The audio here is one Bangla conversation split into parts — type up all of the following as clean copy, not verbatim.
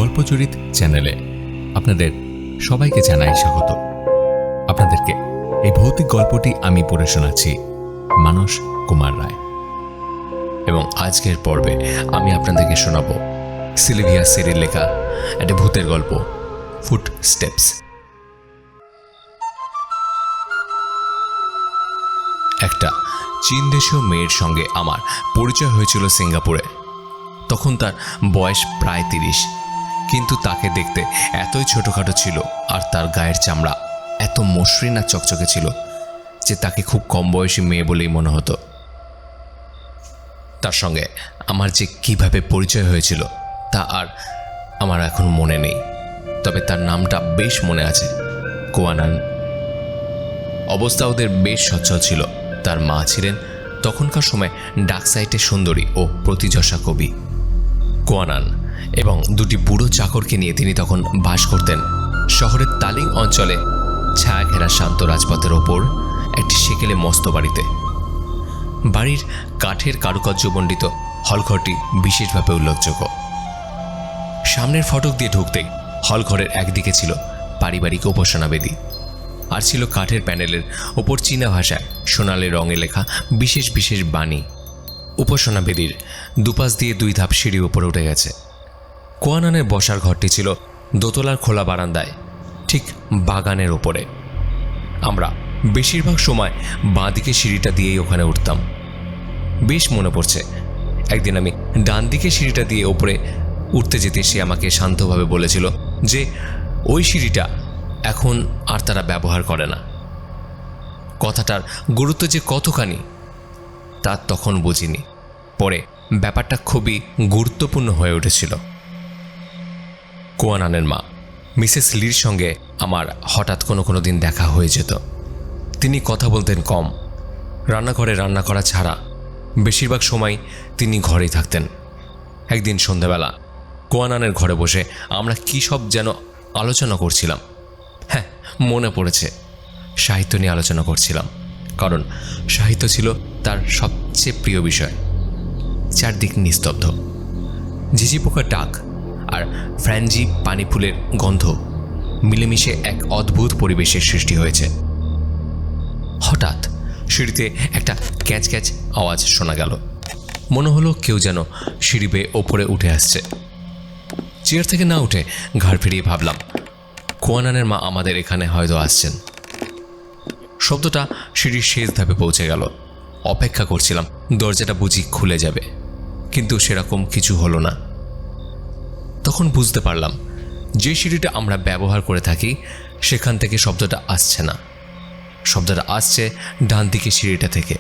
গল্পচরিত চ্যানেলে আপনাদের সবাইকে জানাই স্বাগত। আপনাদেরকে এই ভৌতিক গল্পটি আমি পড়ে শোনাচ্ছি, মানস কুমার রায়। এবং আজকের পর্বে আমি আপনাদেরকে শোনাব সিলভিয়া সেরির লেখা একটা ভূতের গল্প, ফুট স্টেপস। একটা চীন দেশীয় মেয়ের সঙ্গে আমার পরিচয় হয়েছিল সিঙ্গাপুরে। তখন তার বয়স প্রায় 30, কিন্তু তাকে দেখতে এতই ছোটোখাটো ছিল আর তার গায়ের চামড়া এত মসৃণ আর চকচকে ছিল যে তাকে খুব কম বয়সী মেয়ে বলেই মনে হতো। তার সঙ্গে আমার যে কিভাবে পরিচয় হয়েছিল তা আর আমার এখন মনে নেই, তবে তার নামটা বেশ মনে আছে, কোয়ানান। অবস্থা ওদের বেশ সচ্ছল ছিল। তার মা ছিলেন তখনকার সময় ডাকসাইটের সুন্দরী ও প্রতিযশা কবি। কোয়ানান এবং দুটি বুড়ো চাকরকে নিয়ে তিনি তখন বাস করতেন শহরের তালিং অঞ্চলে ছায়া ঘেরা শান্ত রাজপথের ওপর একটি সেকেলে মস্ত বাড়িতে। বাড়ির কাঠের কারুকার্যমণ্ডিত হলঘরটি বিশেষভাবে উল্লেখযোগ্য। সামনের ফটক দিয়ে ঢুকতেই হলঘরের একদিকে ছিল পারিবারিক উপাসনা বেদী, আর ছিল কাঠের প্যানেলের ওপর চীনা ভাষায় সোনালি রঙে লেখা বিশেষ বিশেষ বাণী। উপাসনা বেদীর দুপাশ দিয়ে 2 ধাপ সিঁড়ি উপরে উঠে গেছে। কোয়ানানের বসার ঘরটি ছিল দোতলার খোলা বারান্দায়, ঠিক বাগানের ওপরে। আমরা বেশিরভাগ সময় বাঁ দিকে সিঁড়িটা দিয়েই ওখানে উঠতাম। বেশ মনে পড়ছে, একদিন আমি ডান দিকে সিঁড়িটা দিয়ে ওপরে উঠতে যেতে সে আমাকে শান্তভাবে বলেছিল যে ওই সিঁড়িটা এখন আর তারা ব্যবহার করে না। কথাটার গুরুত্ব যে কতখানি তা তখন বুঝিনি, পরে ব্যাপারটা খুবই গুরুত্বপূর্ণ হয়ে উঠেছিল। কোয়ানানের মা মিসেস লির সঙ্গে আমার হঠাৎ কোনো দিন দেখা হয়ে যেত। তিনি কথা বলতেন কম, রান্নাঘরে রান্না করা ছাড়া বেশিরভাগ সময় তিনি ঘরেই থাকতেন। একদিন সন্ধ্যাবেলা কোয়ানানের ঘরে বসে আমরা কী সব যেন আলোচনা করছিলাম। হ্যাঁ, মনে পড়েছে, সাহিত্য নিয়ে আলোচনা করছিলাম, কারণ সাহিত্য ছিল তার সবচেয়ে প্রিয় বিষয়। চারদিক নিস্তব্ধ, ঝিঝি পোকার ডাক আর ফ্র্যাঞ্জি পানি ফুলের গন্ধ মিলেমিশে এক অদ্ভুত পরিবেশের সৃষ্টি হয়েছে। হঠাৎ সিঁড়িতে একটা ক্যাচ ক্যাচ আওয়াজ শোনা গেল। মনে হলো কেউ যেন সিঁড়ি বেয়ে ওপরে উঠে আসছে। চেয়ার থেকে না উঠে ঘাড় ফিরিয়ে ভাবলাম কোয়ানানের মা আমাদের এখানে হয়তো আসছেন। শব্দটা সিঁড়ির শেষ ধাপে পৌঁছে গেল। অপেক্ষা করছিলাম দরজাটা বুঝি খুলে যাবে, কিন্তু সেরকম কিছু হলো না। তখন বুঝতে পারলাম যে সিঁড়িটা আমরা ব্যবহার করে থাকি সেখান থেকে শব্দটা আসছে না, শব্দটা আসছে ডান দিকে সিঁড়িটা থেকে।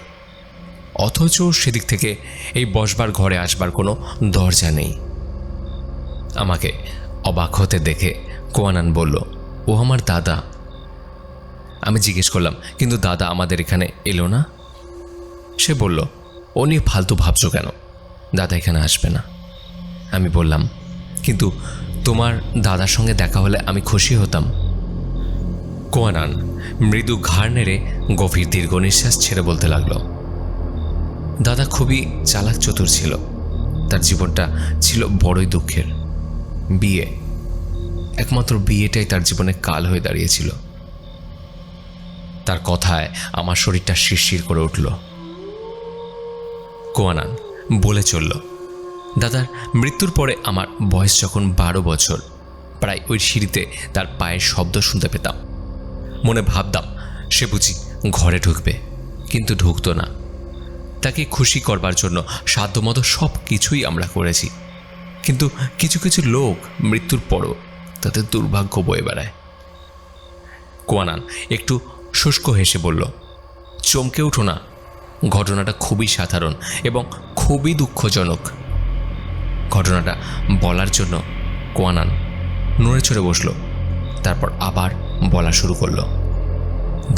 অথচ সেদিক থেকে এই বসবার ঘরে আসবার কোনো দরজা নেই। আমাকে অবাক হতে দেখে কোয়ানান বলল, ও আমার দাদা। আমি জিজ্ঞেস করলাম, কিন্তু দাদা আমাদের এখানে এলো না? সে বলল, ও নিয়ে ফালতু ভাবছো কেন, দাদা এখানে আসবে না। আমি বললাম, কিন্তু তোমার দাদার সঙ্গে দেখা হলে আমি খুশি হতাম। কোয়ানান মৃদু ঘাড় নেড়ে গভীর দীর্ঘ নিঃশ্বাস ছেড়ে বলতে লাগলো, দাদা খুবই চালাক চতুর ছিল। তার জীবনটা ছিল বড়ই দুঃখের। বিয়ে, একমাত্র বিয়েটাই তার জীবনে কাল হয়ে দাঁড়িয়েছিল। তার কথায় আমার শরীরটা শিরশির করে উঠল। কোয়ানান বলে চলল, দাদার মৃত্যুর পরে আমার বয়স যখন 12 বছর, প্রায় ওই সিঁড়িতে তার পায়ের শব্দ শুনতে পেতাম। মনে ভাবতাম সে বুঝি ঘরে ঢুকবে, কিন্তু ঢুকতো না। তাকে খুশি করবার জন্য সাধ্যমতো সব কিছুই আমরা করেছি, কিন্তু কিছু কিছু লোক মৃত্যুর পরও তাদের দুর্ভাগ্য বয়ে বেড়ায়। কোয়ানান একটু শুষ্ক হেসে বলল, চমকে উঠো না, ঘটনাটা খুবই সাধারণ এবং খুবই দুঃখজনক। ঘটনাটা বলার জন্য কোয়ানান নড়ে চড়ে বসল, তারপর আবার বলা শুরু করল।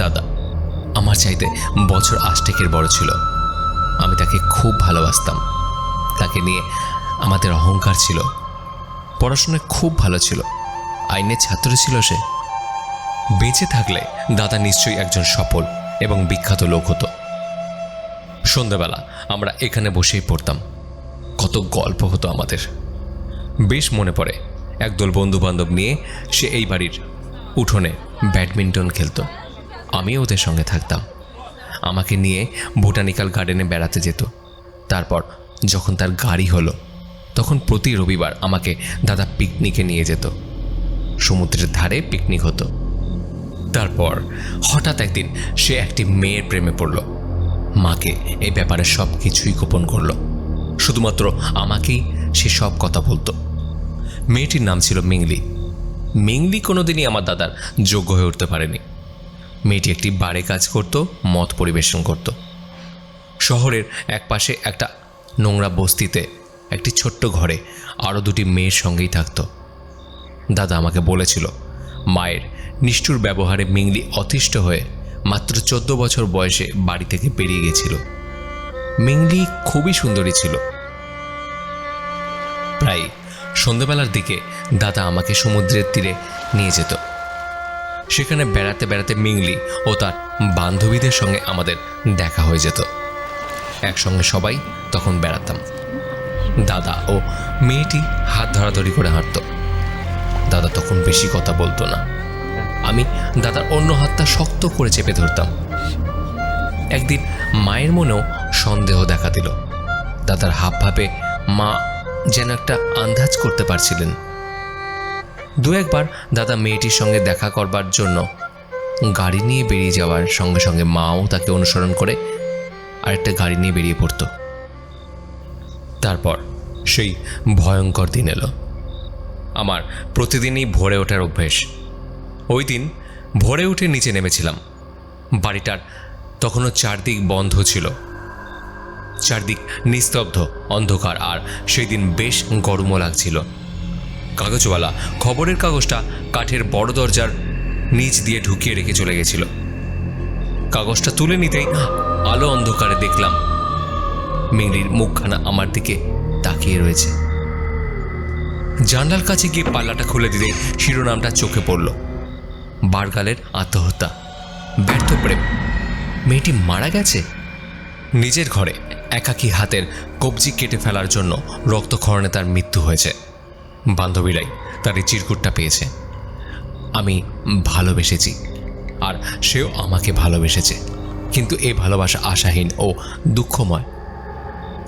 দাদা আমার চাইতে বছর 8 বড় ছিল। আমি তাকে খুব ভালোবাসতাম। তাকে নিয়ে আমাদের অহংকার ছিল। পড়াশোনায় খুব ভালো ছিল, আইনের ছাত্র ছিল সে। বেঁচে থাকলে দাদা নিশ্চয়ই একজন সফল এবং বিখ্যাত লোক হতো। সন্ধ্যাবেলা আমরা এখানে বসেই পড়তাম, কত গল্প হতো আমাদের। বেশ মনে পড়ে একদল বন্ধুবান্ধব নিয়ে সে এই বাড়ির উঠোনে ব্যাডমিন্টন খেলতো। আমিও ওদের সঙ্গে থাকতাম। আমাকে নিয়ে বোটানিক্যাল গার্ডেনে বেড়াতে যেত। তারপর যখন তার গাড়ি হলো তখন প্রতি রবিবার আমাকে দাদা পিকনিকে নিয়ে যেত। সমুদ্রের ধারে পিকনিক হতো। তারপর হঠাৎ একদিন সে একটি মেয়ের প্রেমে পড়ল। মাকে এই ব্যাপারে সব কিছুই গোপন করল। শুধুমাত্র আমাকেই সে সব কথা বলতো। মেয়েটির নাম ছিল মিংলি। মিংলি কোনোদিনই আমার দাদার যোগ্য হয়ে উঠতে পারেনি। মেয়েটি একটি বারে কাজ করত, মদ পরিবেশন করত। শহরের একপাশে একটা নোংরা বস্তিতে একটি ছোট্ট ঘরে আরও দুটি মেয়ের সঙ্গেই থাকত। দাদা আমাকে বলেছিল মায়ের নিষ্ঠুর ব্যবহারে মিংলি অতিষ্ঠ হয়ে মাত্র 14 বছর বয়সে বাড়ি থেকে বেরিয়ে গেছিল। মিংলি খুবই সুন্দরী ছিল। প্রায় সন্ধ্যাবেলার দিকে দাদা আমাকে সমুদ্রের তীরে নিয়ে যেত। সেখানে বেড়াতে বেড়াতে মিংলি ও তার বান্ধবীদের সঙ্গে আমাদের দেখা হয়ে যেত। একসঙ্গে সবাই তখন বেড়াতাম। দাদা ও মেয়েটি হাত ধরাধরি করে হাঁটত। দাদা তখন বেশি কথা বলতো না। আমি দাদার অন্য হাতটা শক্ত করে চেপে ধরতাম। একদিন মায়ের মনেও সন্দেহ দেখা দিল। দাদার হাবভাবে মা যেন একটা আন্দাজ করতে পারছিলেন। দু একবার দাদা মেয়েটির সঙ্গে দেখা করবার জন্য গাড়ি নিয়ে বেরিয়ে যাওয়ার সঙ্গে সঙ্গে মাও তাকে অনুসরণ করে আরেকটা গাড়ি নিয়ে বেরিয়ে পড়ত। তারপর সেই ভয়ঙ্কর দিন এলো। আমার প্রতিদিনই ভোরে ওঠার অভ্যেস। ওই দিন ভোরে উঠে নিচে নেমেছিলাম। বাড়িটার তখনও চারদিক বন্ধ ছিল। চারদিক নিস্তব্ধ অন্ধকার, আর সেই দিন বেশ গরমও লাগছিল। কাগজওয়ালা খবরের কাগজটা কাঠের বড় দরজার নিচ দিয়ে ঢুকিয়ে রেখে চলে গেছিল। কাগজটা তুলে নিতেই আলো অন্ধকারে দেখলাম মিংলির মুখখানা আমার দিকে তাকিয়ে রয়েছে। জানলার কাছে গিয়ে পাল্লাটা খুলে দিতে শিরোনামটা চোখে পড়ল, বারগালের আত্মহত্যা, ব্যর্থ প্রেম। মেয়েটি মারা গেছে। নিজের ঘরে একাকী হাতের কবজি কেটে ফেলার জন্য রক্তক্ষরণে তার মৃত্যু হয়েছে। বান্ধবীরাই তার এই চিরকুটটা পেয়েছে। আমি ভালোবেসেছি, আর সেও আমাকে ভালোবেসেছে। কিন্তু এই ভালোবাসা আশাহীন ও দুঃখময়,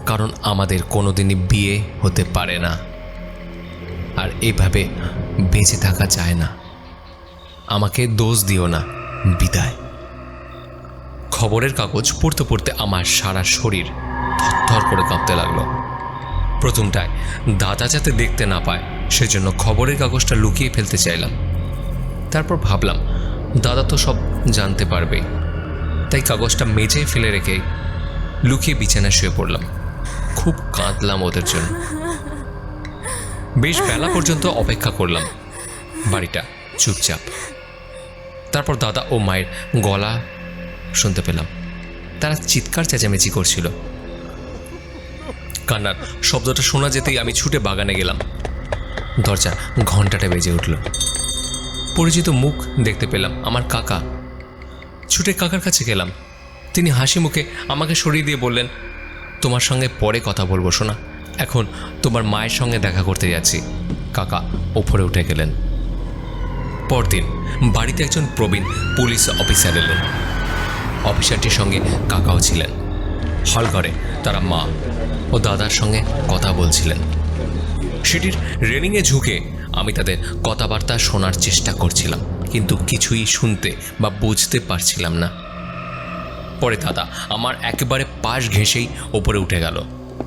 কারণ আমাদের কোনোদিনই বিয়ে হতে পারে না, আর এভাবে বেঁচে থাকা যায় না। আমাকে দোষ দিও না, বিদায়। খবরের কাগজ পড়তে পড়তে আমার সারা শরীর থরথর করে কাঁপতে লাগলো। প্রথমটায় দাদা যাতে দেখতে না পায় সেজন্য খবরের কাগজটা লুকিয়ে ফেলতে চাইলাম। তারপর ভাবলাম দাদা তো সব জানতে পারবে, তাই কাগজটা মেঝেয় ফেলে রেখে লুকিয়ে বিছানায় শুয়ে পড়লাম। খুব কাঁদলাম ওদের জন্য। বেশ বেলা পর্যন্ত অপেক্ষা করলাম। বাড়িটা চুপচাপ। তারপর দাদা ও মায়ের গলা শুনতে পেলাম। তারা চিৎকার চেঁচামেচি করছিল। কান্নার শব্দটা শোনা যেতেই আমি ছুটে বাগানে গেলাম। দরজা ঘন্টাটা বেজে উঠল। পরিচিত মুখ দেখতে পেলাম, আমার কাকা। ছুটে কাকার কাছে গেলাম। তিনি হাসি মুখে আমাকে সরিয়ে দিয়ে বললেন, তোমার সঙ্গে পরে কথা বলবো শোনা, এখন তোমার মায়ের সঙ্গে দেখা করতে যাচ্ছি। কাকা ওপরে উঠে গেলেন। পরদিন বাড়িতে একজন প্রবীণ পুলিশ অফিসার এলেন। অফিসারটির সঙ্গে কাকাও ছিলেন। হলঘরে তারা মা ও দাদার সঙ্গে কথা বলছিলেন। সেটির রেলিংয়ে ঝুঁকে আমি তাদের কথাবার্তা শোনার চেষ্টা করছিলাম, কিন্তু কিছুই শুনতে বা বুঝতে পারছিলাম না। পরে দাদা আমার একেবারে পাশ ঘেঁষেই ওপরে উঠে গেল।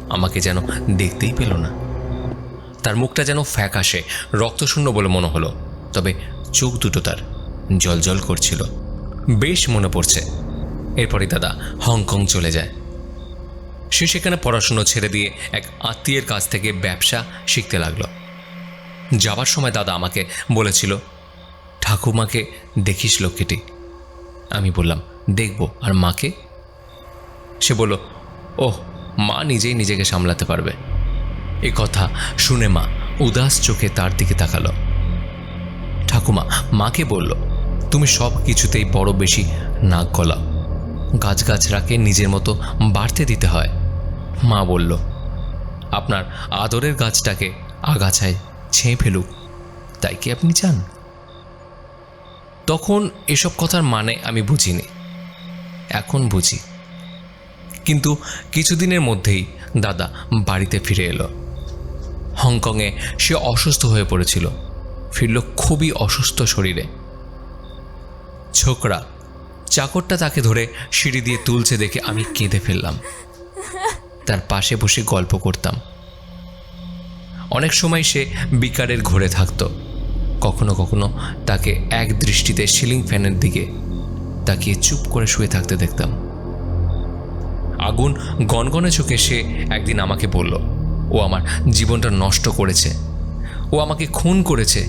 আমাকে যেন দেখতেই পেল না। তার মুখটা যেন ফ্যাকাশে রক্তশূন্য বলে মনে হলো, তবে চোখ দুটো তার জলজল করছিল। বেশ মনে পড়ছে। এরপরে দাদা হংকং চলে যায়। সে সেখানে পড়াশুনো ছেড়ে দিয়ে এক আত্মীয়ের কাছ থেকে ব্যবসা শিখতে লাগলো। যাবার সময় দাদা আমাকে বলেছিল, ঠাকুমাকে দেখিস লক্ষ্মীটি। আমি বললাম, দেখব, আর মাকে? সে বলল, ওহ, মা নিজেই নিজেকে সামলাতে পারবে। এ কথা শুনে মা উদাস চোখে তার দিকে তাকালো। ঠাকুমা মাকে বলল, তুমি সব কিছুতেই বড় বেশি নাক গলাও, গাছগাছরাকে নিজের মতো বাড়তে দিতে হয়। মা বলল, আপনার আদরের গাছটাকে আগাছায় ছেঁ ফেলুক, তাই কি আপনি চান? তখন এসব কথার মানে আমি বুঝিনি, এখন বুঝি। কিন্তু কিছুদিনের মধ্যেই দাদা বাড়িতে ফিরে এলো। হংকংয়ে সে অসুস্থ হয়ে পড়েছিল, ফিরল খুবই অসুস্থ শরীরে। ছোকরা চাকরটা তাকে ধরে সিঁড়ি দিয়ে তুলছে দেখে আমি কেঁদে ফেললাম। তার পাশে বসে গল্প করতাম। অনেক সময় সে বিকারের ঘরে থাকতো। কখনো কখনো তাকে এক দৃষ্টিতে সিলিং ফ্যানের দিকে তাকিয়ে চুপ করে শুয়ে থাকতে দেখতাম। আগুন গনগনে চোখে সে একদিন আমাকে বলল, ও আমার জীবনটা নষ্ট করেছে, ও আমাকে খুন করেছে।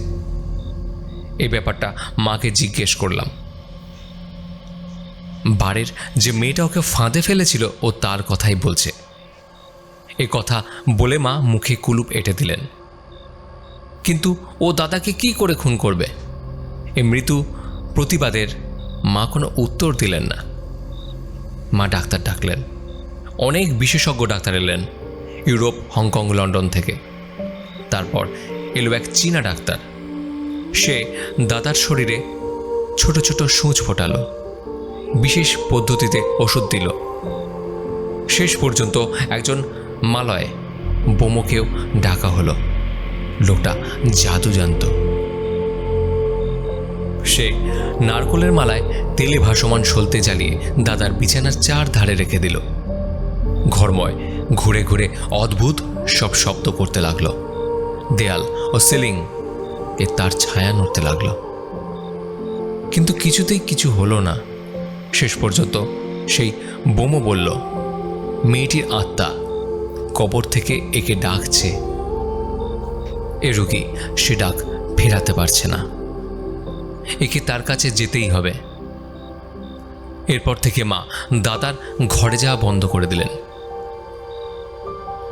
এই ব্যাপারটা মাকে জিজ্ঞেস করলাম। বাড়ির যে মেয়েটা ওকে ফাঁদে ফেলেছিল ও তার কথাই বলছে। এ কথা বলে মা মুখে কুলুপ এঁটে দিলেন। কিন্তু ও দাদাকে কি করে খুন করবে? এ মৃত্যু প্রতিবাদের মা কোনো উত্তর দিলেন না। মা ডাক্তার ডাকলেন। অনেক বিশেষজ্ঞ ডাক্তার এলেন ইউরোপ, হংকং, লন্ডন থেকে। তারপর এলো এক চীনা ডাক্তার। সে দাদার শরীরে ছোট ছোট সূঁচ ফোটালো, বিশেষ পদ্ধতিতে ওষুধ দিল। শেষ পর্যন্ত একজন মালয় বোমকেও ডাকা হলো। লোকটা জাদু জানত। সে নারকোলের মালায় তেলে ভাসমান সলতে জ্বালিয়ে দাদার বিছানার চার ধারে রেখে দিল। ঘরময় ঘুরে ঘুরে অদ্ভুত সব শব্দ করতে লাগলো। দেয়াল ও সিলিং এ তার ছায়া নড়তে লাগলো। কিন্তু কিছুতেই কিছু হলো না। শেষ পর্যন্ত সেই বোমও বলল, মেয়েটির আত্মা কবর থেকে একে ডাকছে। এ রোগী সে ডাক ফেরাতে পারছে না, একে তার কাছে যেতেই হবে। এরপর থেকে মা দাদার ঘরে যাওয়া বন্ধ করে দিলেন।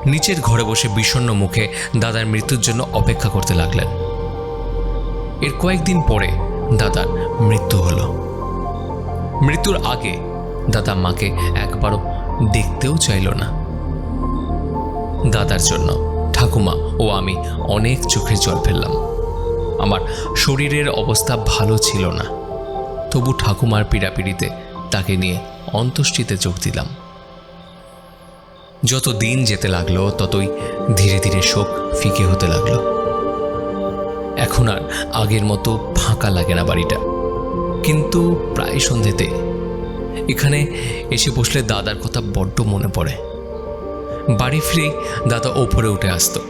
নিচের ঘরে বসে বিষণ্ণ মুখে দাদার মৃত্যুর জন্য অপেক্ষা করতে লাগলেন। এর কয়েকদিন পরে দাদার মৃত্যু হলো। মৃত্যুর আগে দাদা মাকে একবারও দেখতেও চাইল না। দাদার জন্য ঠাকুমা ও আমি অনেক চোখের জল ফেললাম। আমার শরীরের অবস্থা ভালো ছিল না, তবু ঠাকুমার পীড়াপিড়িতে তাকে নিয়ে অন্ত্যেষ্টিতে যোগ দিলাম। যত দিন যেতে লাগলো ততই ধীরে ধীরে শোক ফিকে হতে লাগলো। এখন আর আগের মতো ফাঁকা লাগে না বাড়িটা। কিন্তু প্রায় সন্ধেতে এখানে এসে বসলে দাদার কথা বড্ড মনে পড়ে। বাড়ি ফিরেই দাদা ওপরে উঠে আসতো,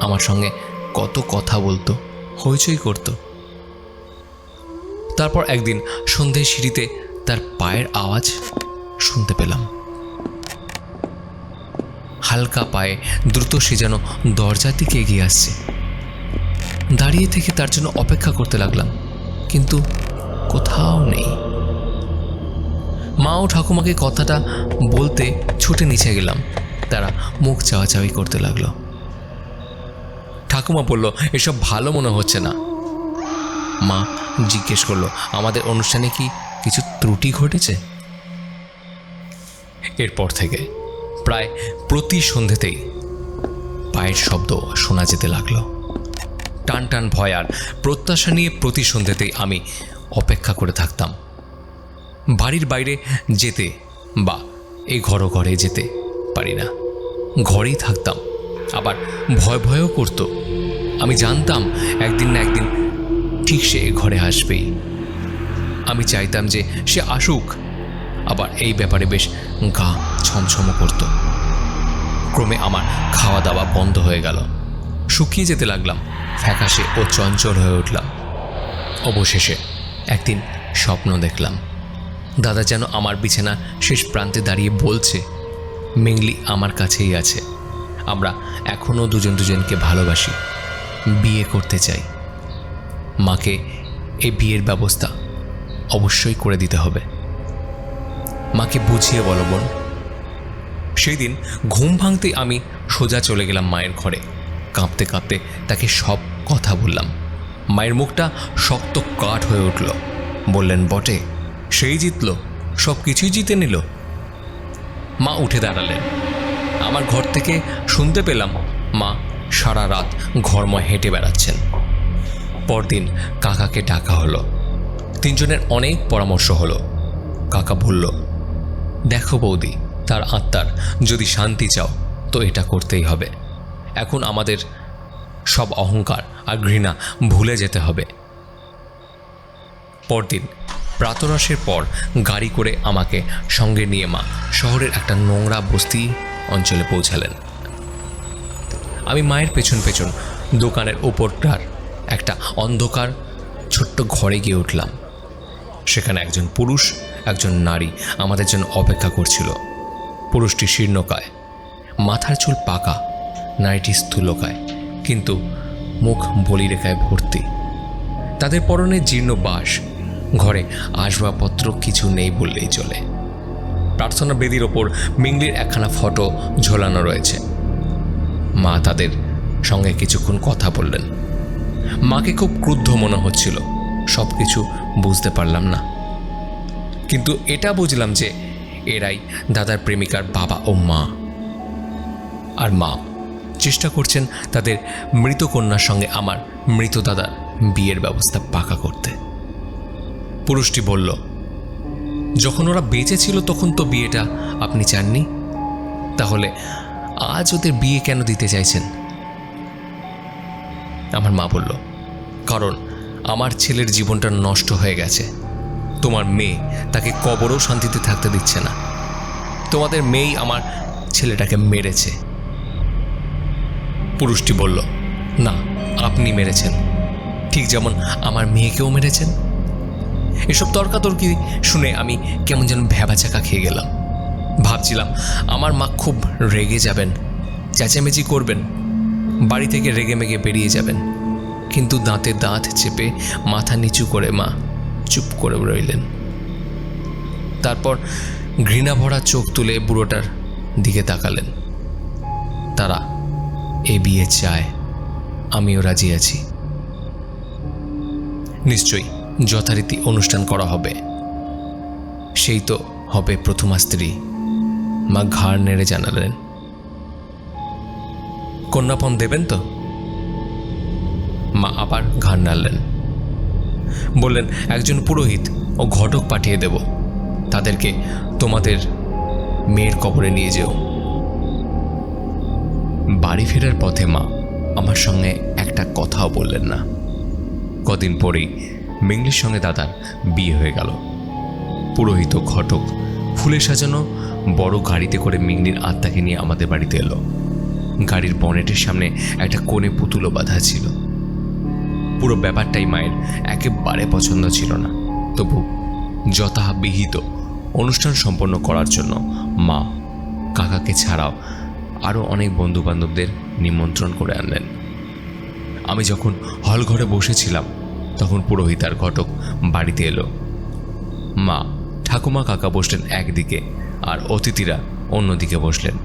আমার সঙ্গে কত কথা বলতো, হইচই করত। তারপর একদিন সন্ধ্যায় সিঁড়িতে তার পায়ের আওয়াজ শুনতে পেলাম। হালকা পায়ে দ্রুত সে যেন দরজার দিকে এগিয়ে আসছে। দাঁড়িয়ে থেকে তার জন্য অপেক্ষা করতে লাগলাম, কিন্তু কোথাও নেই। মা ও ঠাকুমাকে কথাটা বলতে ছুটে নিচে গেলাম। তারা মুখ চাওয়াচাওয়ি করতে লাগলো। ঠাকুমা বলল, এসব ভালো মনে হচ্ছে না। মা জিজ্ঞেস করলো, আমাদের অনুষ্ঠানে কি কিছু ত্রুটি ঘটেছে? এরপর থেকে প্রায় প্রতি সন্ধ্যেতেই পায়ের শব্দ শোনা যেতে লাগলো। টান টান ভয় আর প্রত্যাশা নিয়ে প্রতি সন্ধ্যেতেই আমি অপেক্ষা করে থাকতাম। বাড়ির বাইরে যেতে বা এই ঘরে যেতে পারি না, ঘরেই থাকতাম। আবার ভয় ভয়ও করতো। আমি জানতাম একদিন না একদিন ঠিক সে ঘরে আসবেই। আমি চাইতাম যে সে আসুক। আবার এই ব্যাপারে বেশ গা ছমছম করত। ক্রমে আমার খাওয়া দাওয়া বন্ধ হয়ে গেল। শুকিয়ে যেতে লাগলাম, ফ্যাকাশে ও চঞ্চল হয়ে উঠলাম। অবশেষে একদিন স্বপ্ন দেখলাম, দাদা যেন আমার বিছানা শেষ প্রান্তে দাঁড়িয়ে বলছে, মেংলি আমার কাছেই আছে, আমরা এখনও দুজন দুজনকে ভালোবাসি, বিয়ে করতে চাই। মাকে এই বিয়ের ব্যবস্থা অবশ্যই করে দিতে হবে। মাকে বুঝিয়ে বলো বোন। সেই দিন ঘুম ভাঙতেই আমি সোজা চলে গেলাম মায়ের ঘরে। কাঁপতে কাঁপতে তাকে সব কথা বললাম। মায়ের মুখটা শক্ত কাঠ হয়ে উঠল। বললেন, বটে, সেই জিতল, সব কিছুই জিতে নিল। মা উঠে দাঁড়ালেন। আমার ঘর থেকে শুনতে পেলাম মা সারা রাত ঘরময় হেঁটে বেড়াচ্ছেন। পরদিন কাকাকে ডাকা হলো। তিনজনের অনেক পরামর্শ হলো। কাকা বলল, দেখো বৌদি, তার আত্মার যদি শান্তি চাও তো এটা করতেই হবে। এখন আমাদের সব অহংকার আর ঘৃণা ভুলে যেতে হবে। পরদিন প্রাতরাশের পর গাড়ি করে আমাকে সঙ্গে নিয়ে মা শহরের একটা নোংরা বস্তি অঞ্চলে পৌঁছালেন। আমি মায়ের পেছন পেছন দোকানের ওপরটার একটা অন্ধকার ছোট্ট ঘরে গিয়ে উঠলাম। সেখানে একজন পুরুষ, একজন নারী আমাদের জন্য অপেক্ষা করছিল। পুরুষটি শীর্ণকায়, মাথার চুল পাকা, নারীটি স্থূলকায়, কিন্তু মুখ বলিরেখায় ভর্তি। তাদের পরনে জীর্ণ বাস, ঘরে আসবাবপত্র কিছু নেই বললেই চলে। প্রার্থনা বেদির ওপর মিংলির একখানা ফটো ঝোলানো রয়েছে। মা তাদের সঙ্গে কিছুক্ষণ কথা বললেন। মাকে খুব ক্রুদ্ধ মনে হচ্ছিল। সব কিছু বুঝতে পারলাম না, কিন্তু এটা বুঝলাম যে এরাই দাদার প্রেমিকার বাবা ও মা। আর মা চেষ্টা করছেন তাদের মৃত কন্যার সঙ্গে আমার মৃত দাদার বিয়ের ব্যবস্থা পাকা করতে। পুরুষটি বলল, যখন ওরা বেঁচে ছিল তখন তো বিয়েটা আপনি চাননি, তাহলে আজ ওদের বিয়ে কেন দিতে চাইছেন? আমার মা বলল, কারণ আমার ছেলের জীবনটা নষ্ট হয়ে গেছে। তোমার মেয়ে তাকে কবরও শান্তিতে থাকতে দিচ্ছে না। তোমাদের মেয়েই আমার ছেলেটাকে মেরেছে। পুরুষটি বলল, না, আপনি মেরেছেন, ঠিক যেমন আমার মেয়েকেও মেরেছেন। এসব তর্কাতর্কি শুনে আমি কেমন যেন ভ্যাবাচাকা খেয়ে গেলাম। ভাবছিলাম আমার মা খুব রেগে যাবেন, চেঁচামেচি করবেন, বাড়ি থেকে রেগে মেগে বেরিয়ে যাবেন। কিন্তু দাঁতে দাঁত চেপে মাথা নিচু করে মা চুপ করে রইলেন। তারপর ঘৃণা ভরা চোখ তুলে বুড়োটার দিকে তাকালেন। তারা এ বিয়ে চায়, আমিও রাজি আছি। নিশ্চয়ই যথারীতি অনুষ্ঠান করা হবে। সেই তো হবে প্রথমা স্ত্রী। মা ঘাড় নেড়ে জানালেন, কন্যাপণ দেবেন তো? মা আবার ঘাড় নাড়লেন। বললেন, একজন পুরোহিত ও ঘটক পাঠিয়ে দেব, তাদেরকে তোমাদের মেয়ের কবরে নিয়ে যেও। বাড়ি ফেরার পথে মা আমার সঙ্গে একটা কথাও বললেন না। কদিন পরেই মিংলির সঙ্গে দাদার বিয়ে হয়ে গেল। পুরোহিত ও ঘটক ফুলে সাজানো বড় গাড়িতে করে মিংলির আত্মাকে নিয়ে আমাদের বাড়িতে এলো। গাড়ির বনেটের সামনে একটা কোণে পুতুলও বাঁধা ছিল। পুরো ব্যাপারটাই মায়ের একেবারে পছন্দ ছিল না, তবু যথাবিহিত অনুষ্ঠান সম্পন্ন করার জন্য মা কাকাকে ছাড়াও আরও অনেক বন্ধুবান্ধবদের নিমন্ত্রণ করে আনলেন। আমি যখন হল ঘরে বসেছিলাম তখন পুরোহিত আর ঘটক বাড়িতে এলো। মা, ঠাকুমা, কাকা বসলেন একদিকে আর অতিথিরা অন্যদিকে বসলেন।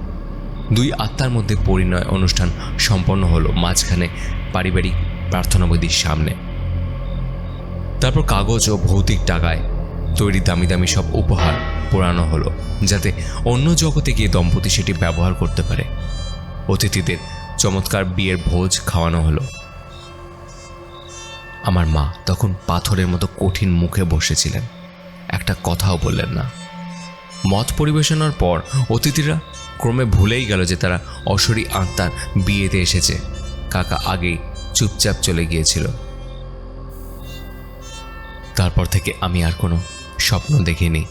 দুই আত্মার মধ্যে পরিণয় অনুষ্ঠান সম্পন্ন হলো মাঝখানে পারিবারিক প্রার্থনা বেদির সামনে। তারপর কাগজ ও ভৌতিক টাকায় তৈরি দামি দামি সব উপহার পোড়ানো হলো, যাতে অন্য জগতে গিয়ে দম্পতি সেটি ব্যবহার করতে পারে। অতিথিদের চমৎকার বিয়ের ভোজ খাওয়ানো হলো। আমার মা তখন পাথরের মতো কঠিন মুখে বসেছিলেন, একটা কথাও বললেন না। মত পরিবেশনার পর অতিথিরা ক্রমে ভুলেই গেল যে তারা অশরী আত্মার বিয়েতে এসেছে। কাকা আগেই চুপচাপ চলে গিয়েছিল। তারপর থেকে আমি আর কোনো স্বপ্ন দেখিনি,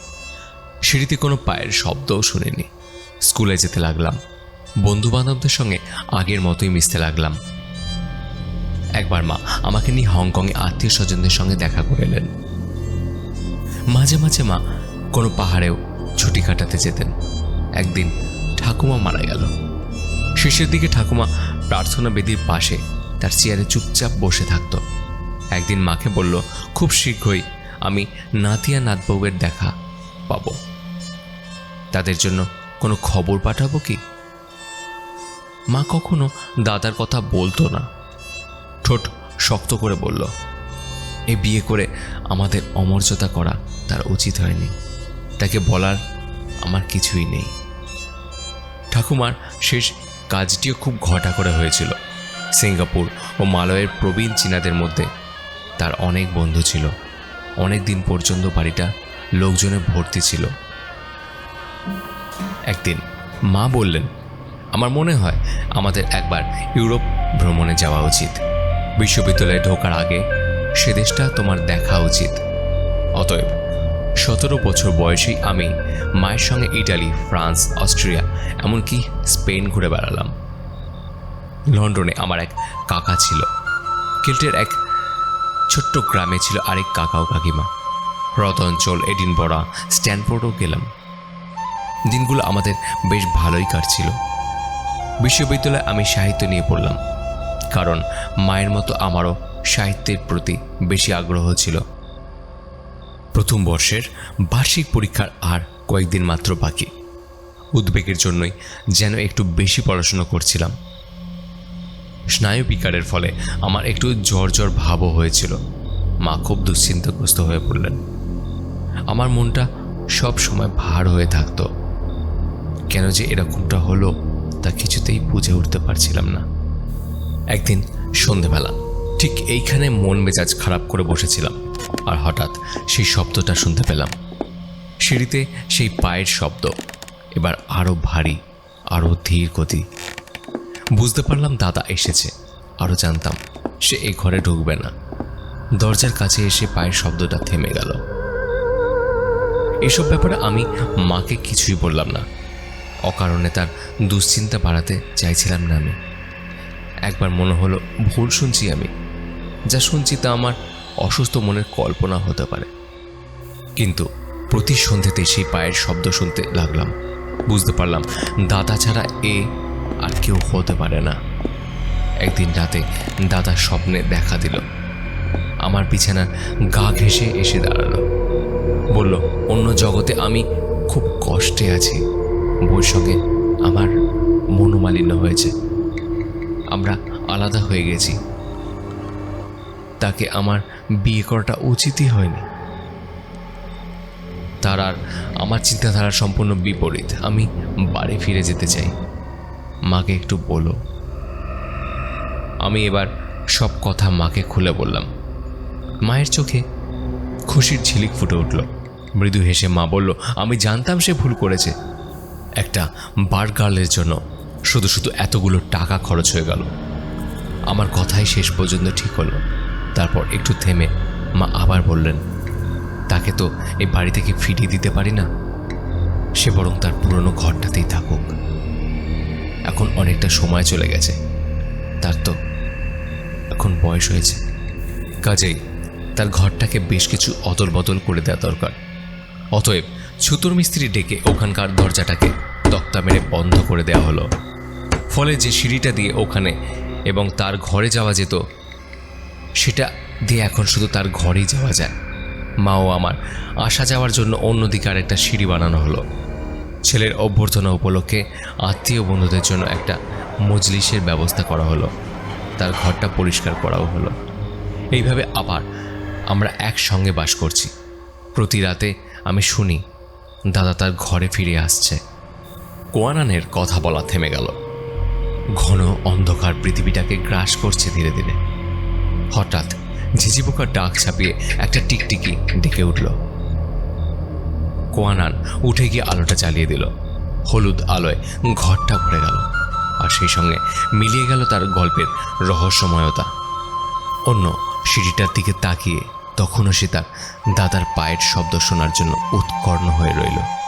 সিঁড়িতে কোনো পায়ের শব্দও শুনিনি। স্কুলে যেতে লাগলাম, বন্ধুবান্ধবদের সঙ্গে আগের মতোই মিশতে লাগলাম। একবার মা আমাকে নিয়ে হংকংয়ে আত্মীয় স্বজনদের সঙ্গে দেখা করে এলেন। মাঝে মাঝে মা কোনো পাহাড়েও ছুটি কাটাতে যেতেন। একদিন ঠাকুমা মারা গেল। শেষের দিকে ঠাকুমা প্রার্থনা বেদির পাশে তার চেয়ারে চুপচাপ বসে থাকত। একদিন মাকে বলল, খুব শীঘ্রই আমি নাতিয়া নাতবউয়ের দেখা পাবো, তাদের জন্য কোনো খবর পাঠাবো কি? মা কখনো দাদার কথা বলতো না, ঠোঁট শক্ত করে বলল, এ বিয়ে করে আমাদের অমর্যাদা করা তার উচিত হয়নি, তাকে বলার আমার কিছুই নেই। ঠাকুমার শেষ কাজটিও খুব ঘটা করে হয়েছিল। সিঙ্গাপুর ও মালয়ের প্রবীণ চীনাদের মধ্যে তার অনেক বন্ধু ছিল। অনেক দিন পর্যন্ত বাড়িটা লোকজনে ভর্তি ছিল। একদিন মা বললেন, আমার মনে হয় আমাদের একবার ইউরোপ ভ্রমণে যাওয়া উচিত। বিশ্ববিদ্যালয়ে ঢোকার আগে সে দেশটা তোমার দেখা উচিত। অতএব 17 বছর বয়সেই আমি মায়ের সঙ্গে ইটালি, ফ্রান্স, অস্ট্রিয়া, এমনকি স্পেন ঘুরে বেড়ালাম। লন্ডনে আমার এক কাকা ছিল। কেল্টের এক ছোট্ট গ্রামে ছিল আরেক কাকা ও কাকিমা। হ্রদ অঞ্চল, এডিনবরা, স্ট্যানফোর্ডও গেলাম। দিনগুলো আমাদের বেশ ভালোই কাটছিল। বিশ্ববিদ্যালয়ে আমি সাহিত্য নিয়ে পড়লাম, কারণ মায়ের মতো আমারও সাহিত্যের প্রতি বেশি আগ্রহ ছিল। প্রথম বর্ষের বার্ষিক পরীক্ষার আর কয়েকদিন মাত্র বাকি। উদ্বেগের জন্যই যেন একটু বেশি পড়াশোনা করছিলাম। স্নায়ু বিকারের ফলে আমার একটু জ্বর জ্বর ভাবও হয়েছিল। মা খুব দুশ্চিন্তাগ্রস্ত হয়ে পড়লেন। আমার মনটা সব সময় ভার হয়ে থাকতো। কেন যে এরকমটা হলো তা কিছুতেই বুঝে উঠতে পারছিলাম না। একদিন সন্ধেবেলা ঠিক এইখানে মন মেজাজ খারাপ করে বসেছিলাম, আর হঠাৎ সেই শব্দটা শুনতে পেলাম। সিঁড়িতে সেই পায়ের শব্দ, এবার আরও ভারী, আরও ধীর গতি। বুঝতে পারলাম দাদা এসেছে। আরও জানতাম সে এই ঘরে ঢুকবে না। দরজার কাছে এসে পায়ের শব্দটা থেমে গেল। এসব ব্যাপারে আমি মাকে কিছুই বললাম না। অকারণে তার দুশ্চিন্তা বাড়াতে চাইছিলাম না আমি। একবার মনে হলো ভুল শুনছি আমি। যা শুনছি তা আমার অসুস্থ মনের কল্পনা হতে পারে। কিন্তু প্রতি সন্ধ্যেতে সেই পায়ের শব্দ শুনতে লাগলাম। বুঝতে পারলাম দাদা ছাড়া এ আর কেউ হতে পারে না। একদিন রাতে দাদা স্বপ্নে দেখা দিল। আমার বিছানার গা ঘেঁষে এসে দাঁড়ালো। বলল, অন্য জগতে আমি খুব কষ্টে আছি। বউর সঙ্গে আমার মনোমালিন্য হয়েছে। আমরা আলাদা হয়ে গেছি। তাকে আমার বিয়ে করাটা উচিতই হয়নি। তার আর আমার চিন্তাধারা সম্পূর্ণ বিপরীত। আমি বাড়ি ফিরে যেতে চাই। মাকে একটু বলো। আমি এবার সব কথা মাকে খুলে বললাম। মায়ের চোখে খুশির ঝিলিক ফুটে উঠল। মৃদু হেসে মা বলল, আমি জানতাম সে ভুল করেছে। একটা বার গার্লের জন্য শুধু শুধু এতগুলো টাকা খরচ হয়ে গেল। আমার কথাই শেষ পর্যন্ত ঠিক হলো। তারপর একটু থেমে মা আবার বললেন, তাকে তো এই বাড়ি থেকে ফিরিয়ে দিতে পারি না। সে বরং তার পুরনো ঘরটাতেই থাকুক। এখন অনেকটা সময় চলে গেছে। তার তো এখন বয়স হয়েছে। কাজেই তার ঘরটাকে বেশ কিছু অদল বদল করে দেওয়া দরকার। অতএব ছুতোর মিস্ত্রি ডেকে ওখানকার দরজাটাকে তক্তা মেরে বন্ধ করে দেওয়া হলো। ফলে যে সিঁড়িটা দিয়ে ওখানে এবং তার ঘরে যাওয়া যেত, সেটা দিয়ে এখন শুধু তার ঘরেই যাওয়া যায়। মা ও আমার আসা যাওয়ার জন্য অন্যদিকে আর একটা সিঁড়ি বানানো হলো। ছেলের অভ্যর্থনা উপলক্ষে আত্মীয় বন্ধুদের জন্য একটা মজলিসের ব্যবস্থা করা হলো। তার ঘরটা পরিষ্কার করাও হলো। এইভাবে আবার আমরা একসঙ্গে বাস করছি। প্রতি রাতে আমি শুনি দাদা তার ঘরে ফিরে আসছে। কোয়ানানের কথা বলা থেমে গেল। ঘন অন্ধকার পৃথিবীটাকে গ্রাস করছে ধীরে ধীরে। হঠাৎ ঝিঝি পোকার ডাক ছাপিয়ে একটা টিকটিকি ডেকে উঠল। কোয়ানান উঠে গিয়ে আলোটা জ্বালিয়ে দিল। হলুদ আলোয় ঘরটা ভরে গেল, আর সেই সঙ্গে মিলিয়ে গেল তার গল্পের রহস্যময়তা। অন্য সিঁড়িটার দিকে তাকিয়ে তখনও সে তার দাদার পায়ের শব্দ শোনার জন্য উৎকর্ণ হয়ে রইল।